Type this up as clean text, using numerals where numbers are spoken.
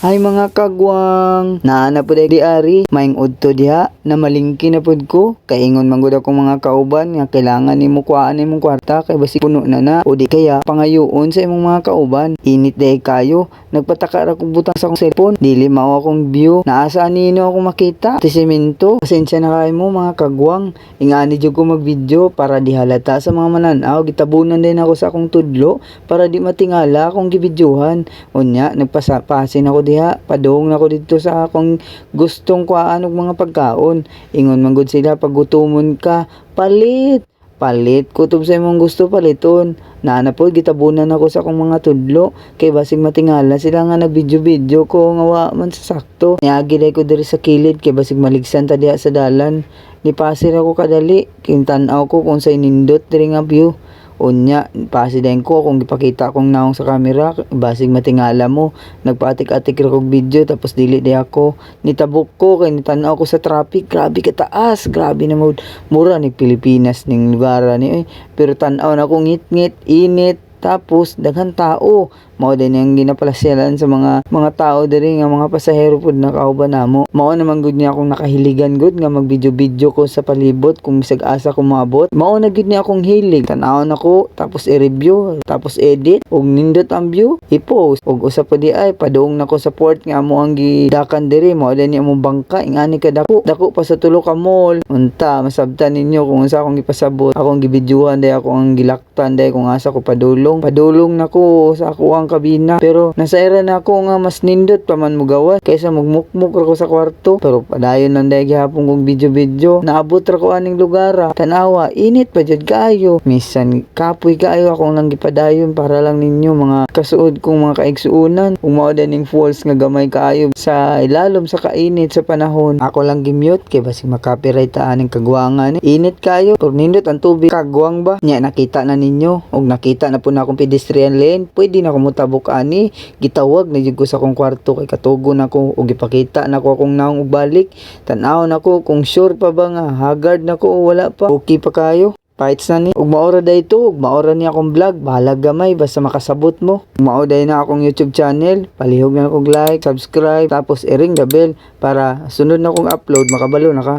Ay mga kagwang, naana po di ari, maing udto diha, na malingki na pud ko, kaingon man gud akong mga kauban, nga kailangan nimo kuhaan imong kwarta, kay basi puno na, o di kaya, pangayoon sa imong mga kauban, init day kayo, nagpataka ra kong butang sa akong cellphone, dili mao akong view, naasa nino ako makita, tisimento, pasensya na kayo mo mga kagwang, ingani jud ko mag-video, para di halata sa mga mananaw, gitabunan din ako sa akong tudlo, para di matingala akong gibidyohan, unya, nagpasapasin ako diha, padung na ko dito sa akong gustong kuhaan og mga pagkaon. Ingon man gud sila pag gutomon ka, palit kutob sa imong gusto paliton. Naana po gitabunan ako sa akong mga tudlo kay basig matingala sila nga nagvideo ko nga wa man sa sakto. Niagi day ko diri sa kilid kay basig maligsan ta diha sa dalan. Nipasir ako kadali kay tan-aw ko kung sa inindot diri nga view. Unya, pasiden ko kung gipakita akong naong sa camera, basig matingala mo, nagpaatik-atik ra kog video, tapos dili di ako, nitabok ko, kay nitanaw ko sa traffic, grabe kataas, grabe na mura ni Pilipinas ning lugar ni, pero tanaw na ko ngit-ngit, init, tapos daghan tao, mao din yung ginapasyalan sa mga tao diri nga mga pasahero pud nakauban namo. Mao naman gud niya akong nakahiligan gud nga mag-video ko sa palibot kung bisag asa ko maabot. Mao na gud niya akong hilig. Tan-awon ako tapos i-review, tapos edit ug nindot ang view, i-post. Ug usa pa di ay paduong nako sa port nga amo ang gidakan diri, mao din niya among bangka ingani ka dako pa sa tulo ka mall. Unta masabtan ninyo kung unsa akong gipasabot. Akong gibidyohan day ako ang gilaktan day kung asa ko padulong nako sa ako ang kabina, pero nasa era na ako nga mas nindot pa man mo gawas kaysa magmukmuk ra ko sa kwarto. Pero padayon lang dahil gihapon kong video naabot ra ko aning lugar, tanawa init pa jud kaayo, misan kapoy kaayo akong lang gipadayon para lang ninyo mga kasuod kong mga kaigsuunan. Kung mao ning falls nga gamay kaayo sa ilalom sa kainit sa panahon, ako lang gimute kay basig makapiright ta aning kagwangan. Init kayo pero nindot ang tubig, kagwang ba nya. Nakita na ninyo og nakita na po na akong pedestrian lane, pwede na ako mutabok ani, gitawag na jud ko sa akong kwarto kay katugo na ko og gipakita na ko akong naong og balik. Tan-aw na ko kung sure pa ba nga haggard na ko o wala pa, okay pa kayo. Fights na ni ug maora dayto ug maora ni akong vlog, bahala gamay basta makasabot mo. Mao day na akong YouTube channel, palihog na akong like, subscribe, tapos i-ring the bell para sunod na akong upload makabalo na ka.